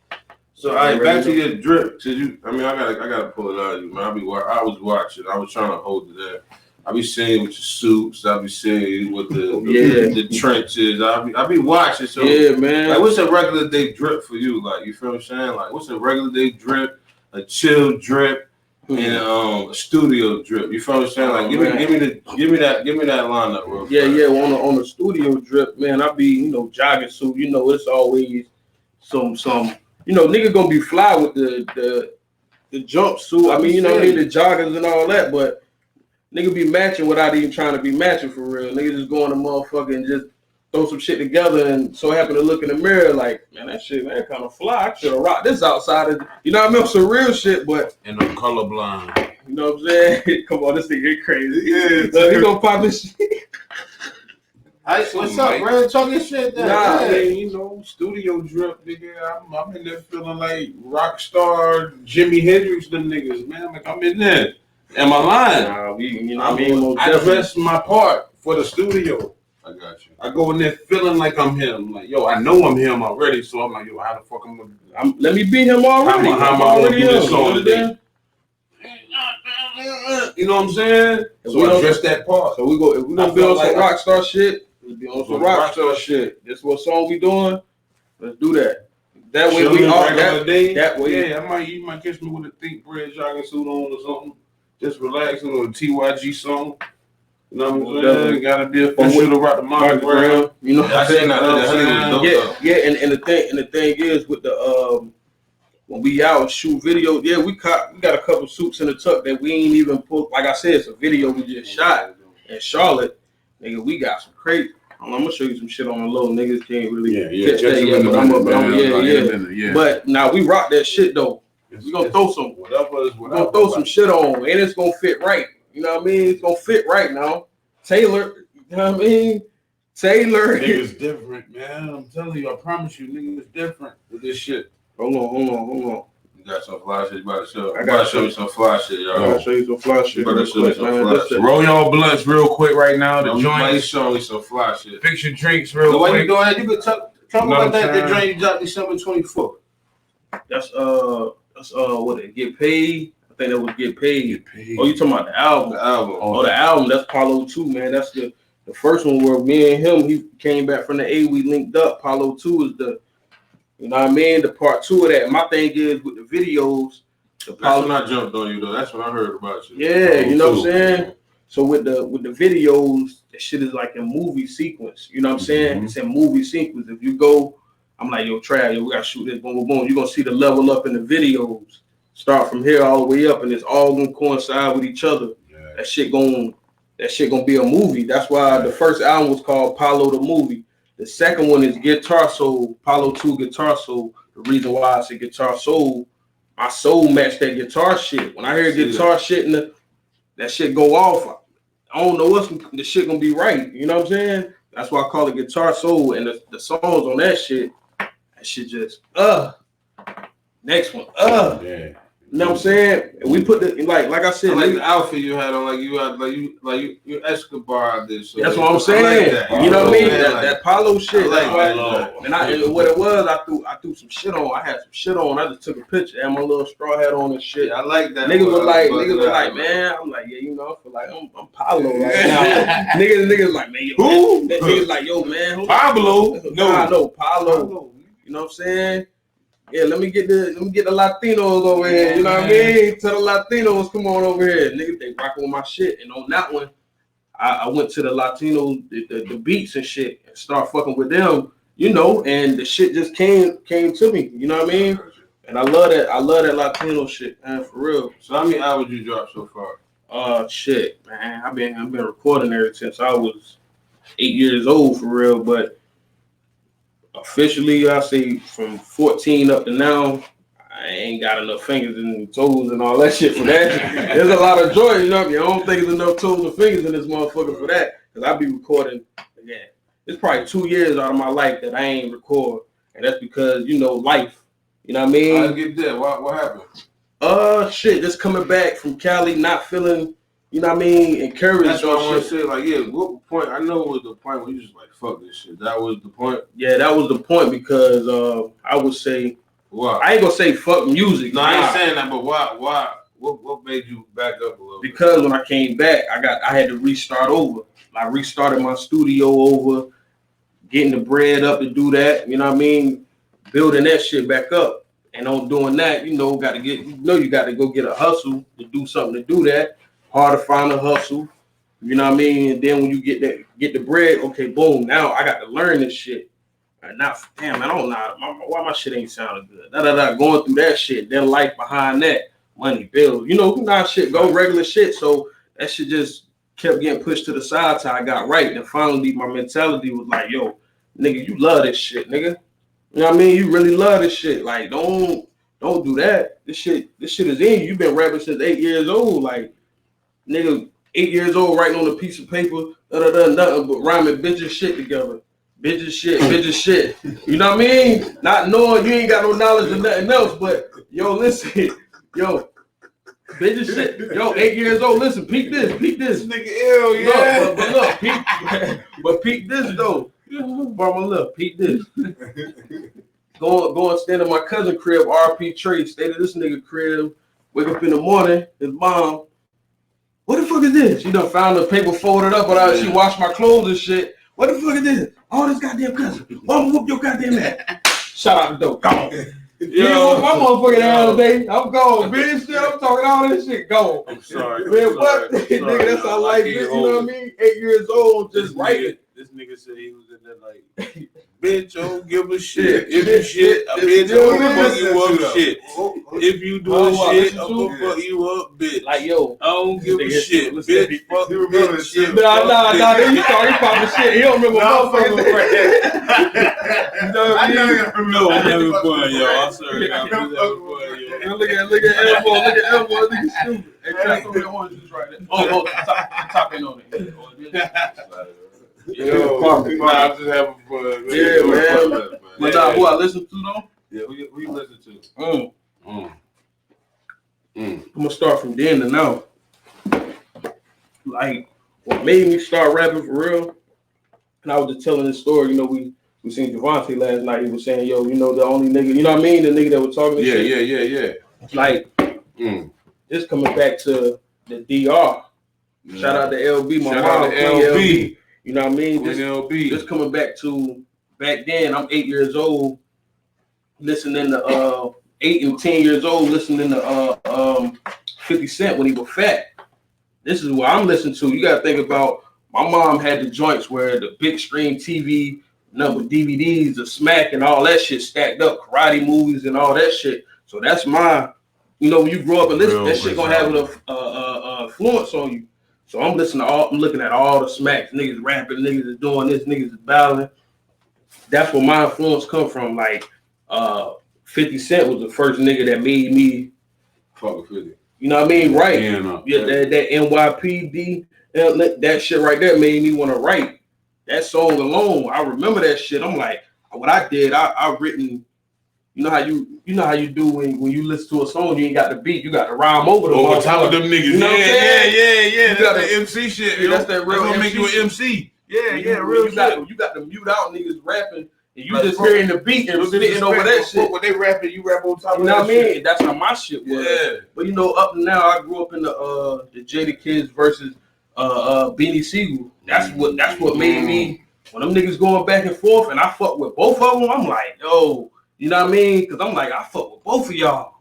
So, all right, back to your drip. I gotta pull it out of you, man. I was watching. I was trying to hold it there. I be seeing with your suits. I be seeing with the trenches. I be watching. So yeah, man. Like, what's a regular day drip for you? Like, you feel what I'm saying? Like, what's a regular day drip, a chill drip, and a studio drip? You feel what I'm saying? Like, give me that lineup, bro. Yeah. Well, on the studio drip, man. I be jogging suit. It's always some. Nigga gonna be fly with the jumpsuit. I mean, the joggers and all that, but. Nigga be matching without even trying to be matching for real. Nigga just go in the motherfucker and just throw some shit together and so happen to look in the mirror like, man, that shit, man, kind of fly. I should have rocked this outside of, you know what I mean? Some real shit, but. And I'm colorblind. You know what I'm saying? Come on, this nigga crazy. Yeah, so he gonna pop this shit. What's up, man? Talking shit there. Nah, man, studio drip, nigga. I'm in there feeling like rock star Jimi Hendrix, them niggas, man. Like, I'm in there. Am I lying? I dress my part for the studio. I got you. I go in there feeling like I'm him. Like, yo, I know I'm him already. So I'm like, yo, how the fuck I'm gonna? Let me be him already. How am I gonna do this song today? You know what I'm saying? So I dress that part. So if we gonna be on some rock star shit, we'll be on some rock star shit. This what song we doing? Let's do that. That way we all that way. Yeah, you might catch me with a thick bread jogging suit on or something. Just relaxing on a TYG song. You know what I'm saying? Gotta be a official to rock the monogram. You know what I'm saying? Yeah, and the thing is with the when we out and shoot video, we got a couple suits in the tuck that we ain't even put. Like I said, it's a video we just shot in Charlotte. Nigga, we got some crazy. I'm gonna show you some shit on the low. Niggas can't really catch that yet, but now we rock that shit though. We're gonna throw some some shit on, and it's gonna fit right. You know what I mean? It's gonna fit right now. Taylor, you know what I mean? Taylor. Niggas different, man. I'm telling you, I promise you, niggas different with this shit. Hold on. You got some fly shit you about to show. I gotta show you some fly shit, y'all. I gotta show you some fly shit. Roll y'all blunts real quick right now. The joints. Show me some fly shit. Fix your drinks real quick. Why you go ahead? You could talk about that. The joint you dropped December 24th. That's what it Get Paid. I think that was Get Paid. Oh, you talking about the album? The album. Oh, the album. That's Paulo 2, man. That's the first one where me and him, he came back from the A. We linked up. Paulo 2 is the, you know what I mean? The part 2 of that. My thing is with the videos. That's when I jumped on you though. That's when I heard about you. Yeah, you know what I'm saying? So with the videos, that shit is like a movie sequence. You know what I'm saying? It's a movie sequence. If you go, I'm like, yo, Trav, we gotta shoot this, boom, boom, boom. You're gonna see the level up in the videos. Start from here all the way up, and it's all gonna coincide with each other. Yeah. That shit gonna be a movie. That's why the first album was called Paulo the Movie. The second one is Guitar Soul, Paulo 2 Guitar Soul. The reason why I said Guitar Soul, my soul matched that guitar shit. When I hear guitar shit and that shit go off, I don't know what's the shit gonna be right. You know what I'm saying? That's why I call it Guitar Soul. And the songs on that shit just next one yeah. You know what I'm saying? And we put the like I said, like the outfit you had on, you Escobar this. So that's what I'm saying. You know what I mean? That Paulo shit. And what it was, I threw some shit on. I had some shit on. I just took a picture, had my little straw hat on and shit. I like that. Niggas were like, man. I'm like, yeah, you know, I feel like I'm Paulo right now. niggas like, man, who? Niggas like, yo, man, Pablo. No, Paulo. You know what I'm saying? Yeah, let me get the Latinos over here. You know what I mean? Tell the Latinos, come on over here. Niggas, they rocking with my shit. And on that one, I went to the Latino, the beats and shit, and start fucking with them, you know, and the shit just came to me. You know what I mean? And I love that Latino shit, man, for real. So how many albums you dropped so far? Shit, man. I've been recording ever since I was 8 years old for real, but officially I say from 14 up to now, I ain't got enough fingers and toes and all that shit for that. There's a lot of joy, you know what I mean? I don't think there's enough toes and fingers in this motherfucker for that. Cause I be recording again. It's probably 2 years out of my life that I ain't record. And that's because, you know, life. You know what I mean? I get that. What happened? Shit, just coming back from Cali, not feeling, you know what I mean, encouraged. That's what I want to say. Like, yeah, what point? I know it was the point where you just like, fuck this shit. That was the point. Yeah, that was the point because I would say, I ain't gonna say fuck music. No, I ain't saying that, but why? What made you back up a little bit? Because when I came back, I had to restart over. I restarted my studio over, getting the bread up to do that. You know what I mean? Building that shit back up. And on doing that, you know, you got to go get a hustle to do something to do that. Hard to find a hustle. You know what I mean? And then when you get the bread, okay, boom, now I got to learn this shit. And now, damn, I don't know why my shit ain't sounding good. Going through that shit. Then life behind that, money, bills. You know, not shit, go regular shit. So that shit just kept getting pushed to the side till I got right. And finally, my mentality was like, yo, nigga, you love this shit, nigga. You know what I mean? You really love this shit. Like, don't do that. This shit is in you. You've been rapping since 8 years old. Like, nigga, 8 years old, writing on a piece of paper, nothing but rhyming bitches shit together. Bitches shit. You know what I mean? Not knowing you ain't got no knowledge of nothing else, but yo, listen, yo, bitches shit. Yo, 8 years old, listen, peep this. Nigga ill, yeah. But peep this though. Mama, look, peep this. Go and stand in my cousin crib, RP Trey, stayed at this nigga crib, wake up in the morning, his mom, what the fuck is this? She done found the paper folded up, but she washed my clothes and shit. What the fuck is this? Oh, this goddamn cousin. Why whoop your goddamn ass? Shout out the door. Gone. Yo, my motherfucking ass today. I'm gone, bitch. I'm talking all this shit. Gone. I'm sorry. Man, what? Nigga, that's how life is. You know what I mean? 8 years old, just writing. This nigga said he was in there like, bitch, don't give a shit. If you shit, a bitch, I'm gonna fuck you up, shit. If you do shit, I'm gonna fuck you up, bitch. Like, yo, I don't give a shit, bitch. Fuck you, bitch, shit. Nah, then you started popping shit. He don't remember motherfucking I never remember. I'm having fun, yo. I'm sorry. I'm having fun, yo. Look at elbow. Nigga stupid. Hey, check over the oranges right there. Oh, top in on it. Yo, I'm just having fun. Yeah, man. But nah, who I listen to though? Yeah, who you listen to? I'm gonna start from then to now. Like, what made me start rapping for real? And I was just telling this story. You know, we seen Devontae last night. He was saying, yo, you know, the only nigga, you know what I mean? The nigga that was talking to shit. Yeah. Like, just coming back to the DR. Shout out to LB, my mom. LB. You know what I mean? Just coming back to back then, I'm 8 years old, listening to 8 and 10 years old, listening to 50 Cent when he was fat. This is what I'm listening to. You gotta think about my mom had the joints where the big screen TV, number DVDs, the Smack and all that shit stacked up, karate movies and all that shit. So that's my, you know, when you grow up and listen, that shit gonna have an influence on you. So I'm looking at all the smacks, niggas rapping, niggas is doing this, niggas is battling. That's where my influence come from. Like 50 Cent was the first nigga that made me fuck with 50. You know what I mean? Right. Yeah, that NYPD, that shit right there made me want to write. That song alone, I remember that shit. I'm like, what I did, I written. You know how you do when you listen to a song, you ain't got the beat, you got to rhyme over the over top of them niggas. You know what I'm saying? Yeah. That's the MC shit. Yeah, that's that real. That's gonna make you an MC. Yeah, real shit. You got to mute out niggas rapping, and you just hearing the beat and spitting over that shit. When they rapping, you rap on top of that. You know what I mean? That's how my shit was. Yeah. But you know, up and now, I grew up in the Jada Kids versus Beanie Siegel. That's what made me, when them niggas going back and forth, and I fuck with both of them. I'm like, yo. You know what I mean? Because I'm like, I fuck with both of y'all.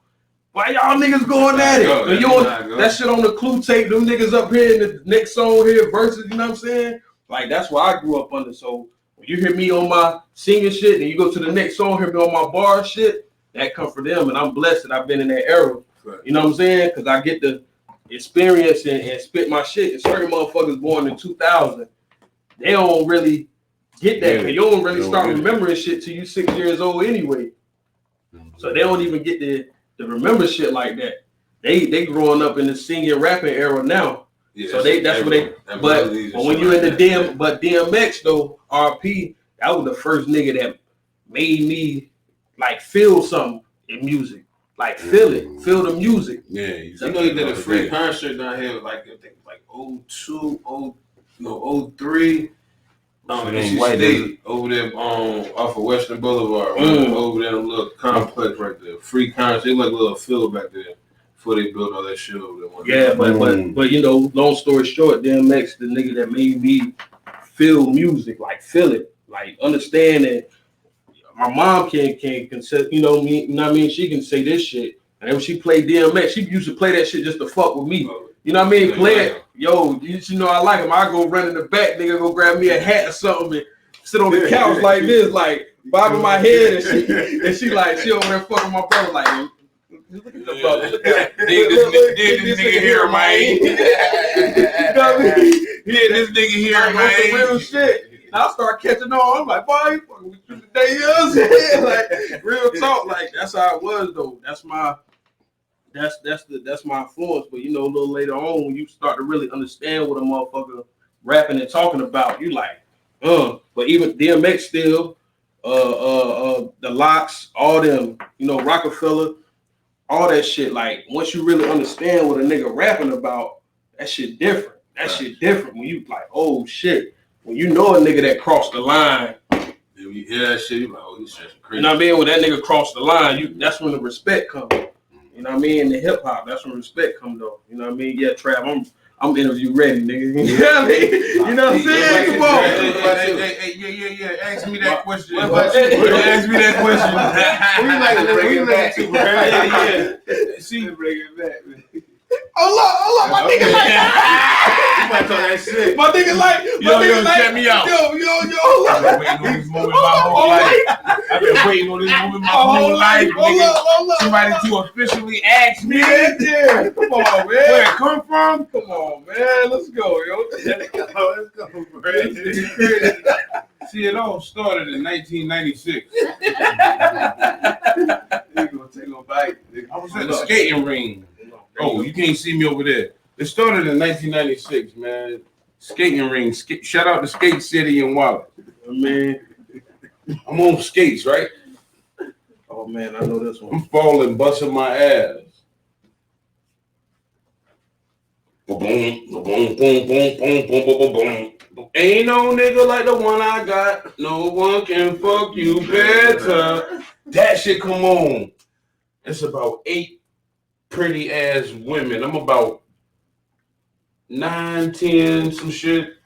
Why y'all niggas going at it? That shit on the Clue tape, them niggas up here in the next song here, verses, you know what I'm saying? Like, that's what I grew up under. So when you hear me on my singing shit, and you go to the next song, hear me on my bar shit, that come for them. And I'm blessed that I've been in that era. Right. You know what I'm saying? Because I get to experience and spit my shit. And certain motherfuckers born in 2000, they don't really get that. You don't really start remembering shit till you 6 years old anyway. So they don't even get to remember shit like that. They growing up in the singing rapping era now. Yeah, so that's what they. But when you in the DMX though, RP, that was the first nigga that made me like feel something in music, like feel the music. Yeah, you know he did a free concert down here, like I think like 03. State over there off of Western Boulevard, over there, a little complex right there. Free concert, they like a little field back there before they built all that shit over there. Yeah, but you know, long story short, DMX, the nigga that made me feel music, like feel it, like understand it. My mom can you know me, you know what I mean? She can say this shit, and when she played DMX, she used to play that shit just to fuck with me. You know what I mean? Play it. Yo, you know I like him. I go run in the back, nigga, go grab me a hat or something and sit on the couch like this, like bobbing my head, and she like, she over there fucking my brother, like, look at the brother. Look at this nigga here, man. You know what I mean? Yeah, this nigga here, man. Some real shit. And I start catching on. I'm like, boy, you fucking with you today, you know what I'm saying? Like, real talk. Like, that's how it was, though. That's my influence. But you know, a little later on, when you start to really understand what a motherfucker rapping and talking about, you like, But even DMX still, the Locks, all them, you know, Rockefeller, all that shit. Like, once you really understand what a nigga rapping about, that shit different. That shit different. When you like, oh shit. When you know a nigga that crossed the line, when you hear that shit, you like, oh, this shit's crazy. You know what I mean? When that nigga crossed the line, that's when the respect comes. You know what I mean? In the hip hop, that's when respect come though. You know what I mean? Yeah, Trav, I'm interview ready, nigga. You know what I mean? You know what I'm saying? Come on. Yeah. Ask me that question. Ask me that question. We like to See, bring it back. Hold up, my nigga like, you might talk that shit. My nigga like, check me out. Yo, I've been waiting on this moment my whole life. I've been waiting on this moment my whole life, nigga. Somebody to officially ask me. Yeah. Come on, man. Where it come from? Come on, man. Let's go, yo. Let's go, bro. See, it all started in 1996. You gonna take a bite. I was at the skating ring. Oh, you can't see me over there. It started in 1996, man. Skating ring. Shout out to Skate City in Wallace. Man, I'm on skates, right? Oh, man, I know this one. I'm falling, busting my ass. Boom, boom, boom, boom, boom, boom, boom, boom. Ain't no nigga like the one I got. No one can fuck you better. That shit come on. It's about 8 pretty ass women. I'm about 9, 10, some shit.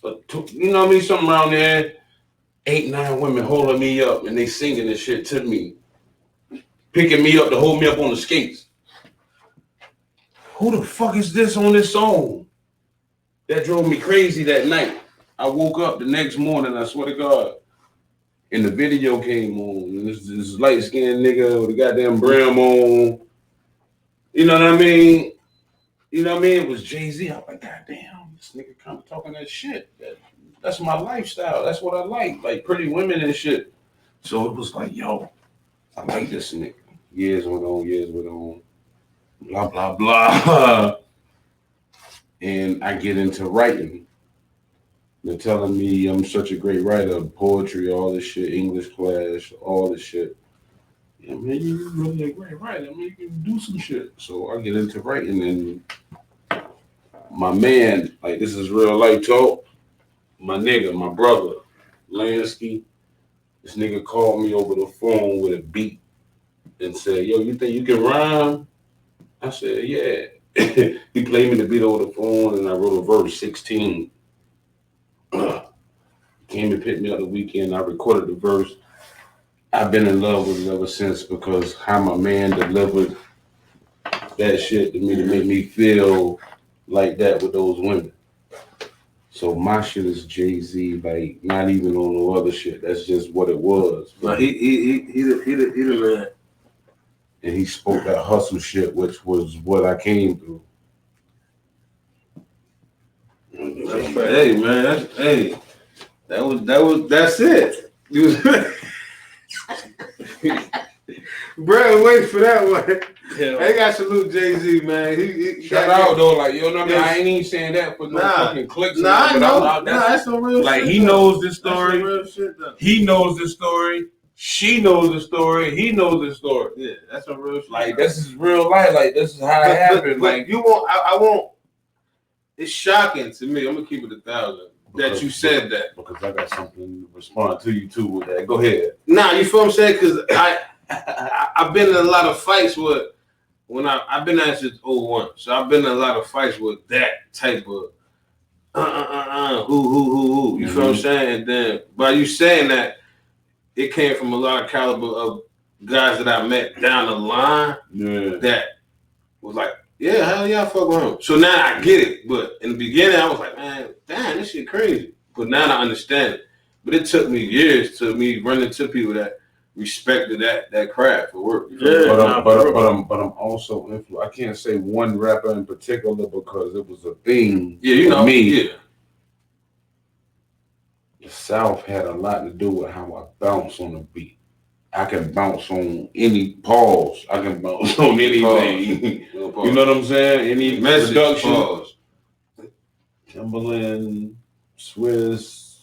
You know what I mean? Something around there. 8, 9 women holding me up and they singing this shit to me. Picking me up to hold me up on the skates. Who the fuck is this on this song? That drove me crazy that night. I woke up the next morning, I swear to God. And the video came on. And this light-skinned nigga with a goddamn brim on. You know what I mean? You know what I mean? It was Jay-Z. I was like, God damn, this nigga kind of talking that shit. That's my lifestyle. That's what I like pretty women and shit. So it was like, yo, I like this nigga. Years went on. Blah, blah, blah. And I get into writing. They're telling me I'm such a great writer, poetry, all this shit, English class, all this shit. Yeah, man, you're really a great writer. I mean, you can do some shit. So I get into writing, and my man, like, this is real life talk. My nigga, my brother, Lansky, this nigga called me over the phone with a beat and said, yo, you think you can rhyme? I said, yeah. He played me the beat over the phone, and I wrote a verse, 16. Came and picked me up the weekend. I recorded the verse. I've been in love with it ever since because how my man delivered that shit to me to make me feel like that with those women. So my shit is Jay-Z, like not even on no other shit. That's just what it was. But he the man. And he spoke that hustle shit, which was what I came through. Hey man, that's it. Brad, wait for that one. Yeah. I got salute Jay-Z, man. He Shout out though, like, you know what I mean? I ain't even saying that for no fucking clicks. Nah, I know. That's some real like, shit. he knows this story. Real shit, though. He knows the story. She knows the story. He knows the story. Yeah, that's some real shit. Like, this is real life. Like, this is how it happened. But like, you won't. I won't. It's shocking to me. I'm gonna keep it 1,000 that you said that, because I got something to respond to you too with that. Go ahead. Nah, you feel what I'm saying? Because I've been in a lot of fights with I've been at since 01, so I've been in a lot of fights with that type of who. You feel what I'm saying? And then by you saying that, it came from a lot of caliber of guys that I met down the line that was like, yeah, hell yeah, I fuck with him. So now I get it. But in the beginning, I was like, man, damn, this shit crazy. But now I understand it. But it took me years to me run into people that respected that craft for work. Yeah, but I'm also influenced. I can't say one rapper in particular because it was a thing. Yeah, you know me. Yeah. The South had a lot to do with how I bounce on the beat. I can bounce on any pause. I can bounce on anything. You know what I'm saying? Any production. Pause. Timberland, Swiss,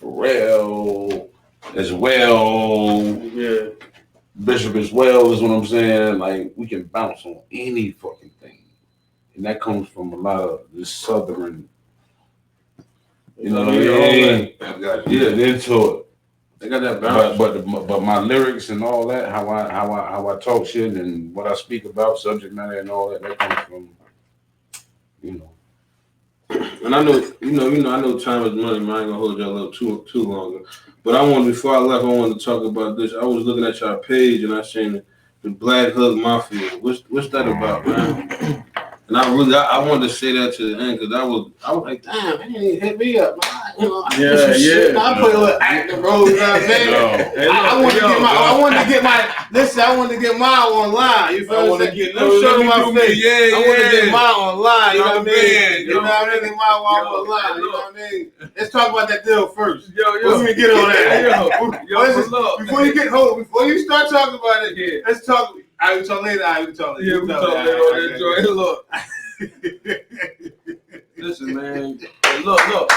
Pharrell as well. Yeah. Bishop as well is what I'm saying. Like, we can bounce on any fucking thing. And that comes from a lot of this Southern, you know what I mean? Yeah, into it. They got that balance. But my lyrics and all that, how I talk shit and what I speak about, subject matter and all that, that comes from, you know. And I know, I know time is money, man. I ain't gonna hold y'all up too long. But before I left, I wanted to talk about this. I was looking at y'all page and I seen the Black Hood Mafia. What's that about, man? And I wanted to say that to the end because I was like, damn, they didn't even hit me up. I play a little acting role, you know what I'm saying? I wanted to get mine online. You feel what I'm saying? I want to get mine online, you know what I mean? You know what I mean? Get mine online, you know what I mean? Let's talk about that deal first. Let me get on that. Before you start talking about it, let's talk. I will talk later. Yeah, we talk later on that joint. Hey, look. Listen, man. Hey, look.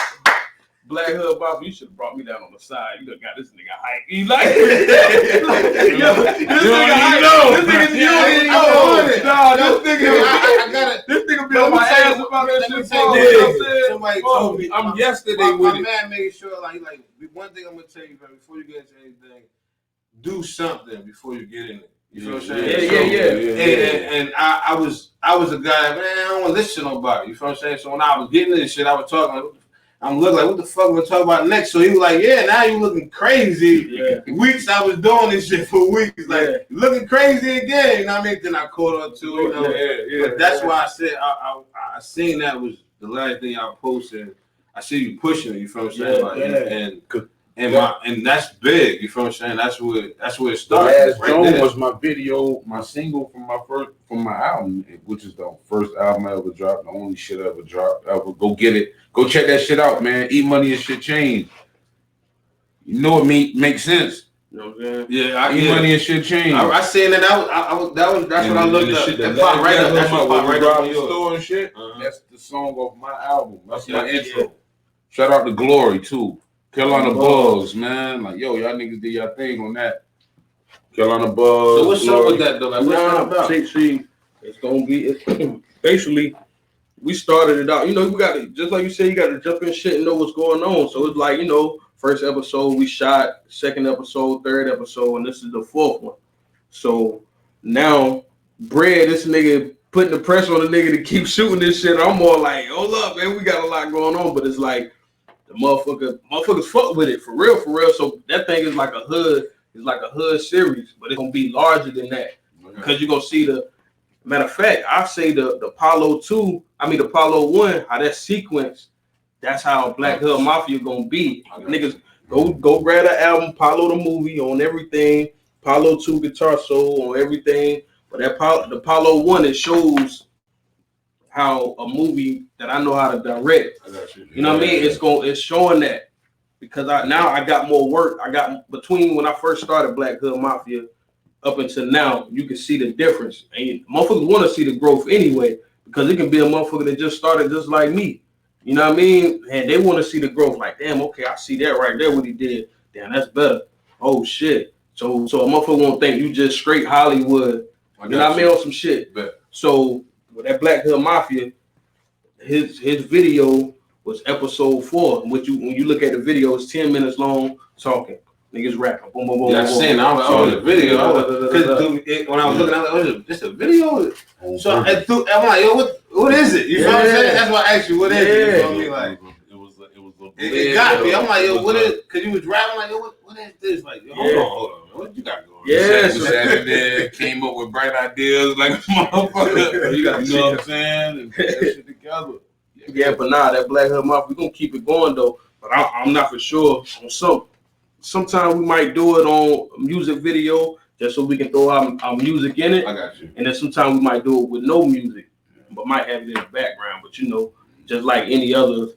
Black Hood Bobby, you should have brought me down on the side. You done got this nigga hype. He like this nigga be on my ass about that shit. Somebody told me. I'm yesterday with it. My man made sure, like, one thing I'm gonna tell you, man, before you get into anything, do something before you get in it. You know what I'm saying? Yeah. And I was a guy, man, I don't want to listen to nobody. You feel what I'm saying? So when I was getting this shit, I was talking, I'm looking like, what the fuck am I talking about next? So he was like, yeah, now you looking crazy. Yeah. Weeks I was doing this shit for weeks. Like, looking crazy again. You know what I mean? Then I caught on to it. You know? But that's why I said, I seen that was the last thing I posted. I see you pushing it, you feel what I'm saying? And that's big, you feel what I'm saying? That's where it started. Last Joan was my video, my single from my album, which is the first album I ever dropped, the only shit I ever dropped. Go get it. Go check that shit out, man. Eat Money and Shit Change. You know it makes sense. You know what I'm saying? Yeah, Eat Money and Shit Change. I seen that. That's what I looked up. That popped right up. That's what popped right up on your store and shit. That's the song of my album. That's my intro. Shout out to Glory too. Carolina Bugs, man. Like, yo, y'all niggas did y'all thing on that. Carolina Bugs. So what's up with that though? Like, what's that about? See, it's gonna be basically. We started it out, you know. We got to, just like you said, you got to jump in shit and know what's going on. So it's like, you know, first episode we shot, second episode, third episode, and this is the fourth one. So now, this nigga putting the pressure on the nigga to keep shooting this shit. I'm more like, hold up, man, we got a lot going on, but it's like the motherfuckers fuck with it for real. So that thing is like a hood series, but it's gonna be larger than that because you're gonna see the. Matter of fact, I say the Apollo 1, how that sequence, that's how Black Hood Mafia gonna be. Niggas go grab the album, Apollo the movie on everything, Apollo 2 Guitar Soul on everything. But the Apollo 1, it shows how a movie that I know how to direct. I got you. You know what I mean? It's showing that because I got more work. I got between when I first started Black Hood Mafia up until now, you can see the difference. And motherfuckers want to see the growth anyway because it can be a motherfucker that just started just like me. You know what I mean? And they want to see the growth. Like, damn, okay, I see that right there. What he did. Damn, that's better. Oh shit. So a motherfucker won't think you just straight Hollywood. You know what I mean? On some shit. Bet. So with that Black Hood Mafia, his video was episode 4. When you look at the video, it's 10 minutes long talking. Niggas rapping. Boom, boom, boom. Yeah, I seen. I was the video. Because when I was looking, I was like, "This a video." So I'm like, "Yo, what is it?" You know what I'm saying? That's why I asked you, "What is it?" You know what I mean? Like, it got me. I'm like, "Yo, what is?" Because you was rapping, like, "Yo, what is this?" Like, yo, hold on, what you got going? Yeah, We sat in there, came up with bright ideas like a motherfucker. You know what I'm saying? And put that shit together. Yeah, but nah, that Black Hood Mafia, we gonna keep it going though. But I'm not for sure on some. Sometimes we might do it on a music video just so we can throw our music in it. I got you. And then sometimes we might do it with no music, but might have it in the background. But you know, just like any other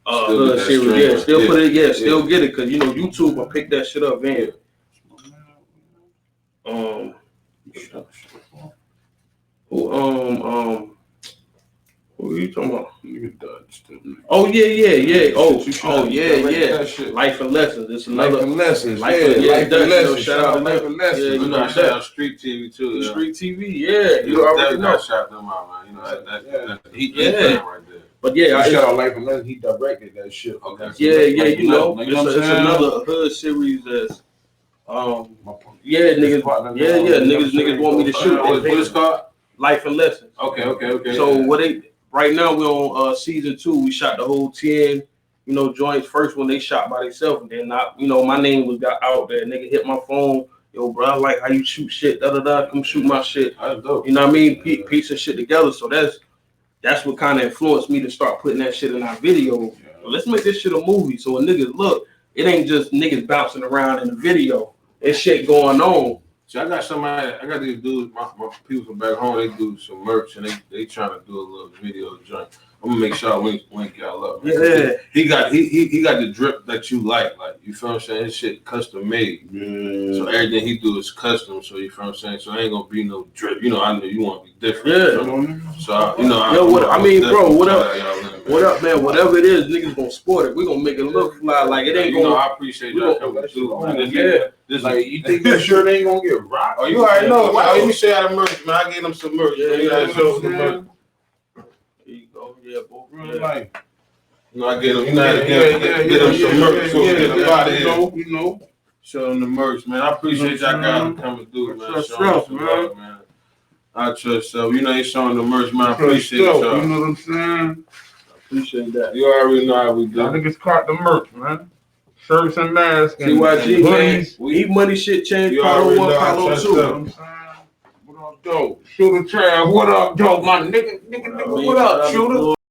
hood series, still get it because you know YouTube will pick that shit up. Man, what are you talking about? Oh yeah. Oh yeah. Life and Lessons. It's another Life and Lessons. Life and Lessons. Shout out Life and Lessons. Yeah, You know, shout out Street TV too. Street TV. Yeah, you already know. Shout them out, man. You know that he right there. But yeah, shout out Life and Lessons. He directed that shit. Okay. Yeah. You know, it's another hood series that's niggas want me to shoot. What it's called? Life and Lessons. Okay. So right now we're on season 2. We shot the whole 10, joints. First one they shot by themselves, and then my name was got out there. Nigga hit my phone, yo, bro, I like how you shoot shit, come shoot my shit. That's dope. You know what I mean? Piece of shit together. So that's what kind of influenced me to start putting that shit in our video. Yeah. So let's make this shit a movie. So when niggas look, it ain't just niggas bouncing around in the video. There's shit going on. So I got these dudes, my people from back home, they do some merch and they trying to do a little video joint. I'm gonna make sure I link y'all up. Yeah. He got the drip that you like you feel what I'm saying? His shit custom made. Yeah. So everything he do is custom, so you feel what I'm saying? So ain't gonna be no drip. I know you wanna be different. Yeah. So what up, man? Whatever it is, niggas gonna sport it. We gonna make it look fly like it ain't gonna. I appreciate y'all coming through. Like you think that shirt ain't gonna get rocked? Oh, you already know. Let me show y'all the merch, man. I gave them some merch. Yeah, you gotta show them the merch. There you go. Yeah, boy. Like, I get them. Get them some merch. So get them out of here. You know. Show them the merch, man. I appreciate y'all guys coming through, man. Trust, man. I trust so. You showing the merch, man. I appreciate y'all. You know what I'm saying? Appreciate that. You already know how we do. I think it's caught the merch, man. Shirts and masks. TYG, man. We eat money shit change. Palo 1, Palo 2. What up, dope? Shooter Trav. What up, dope? My nigga. What up, shooter?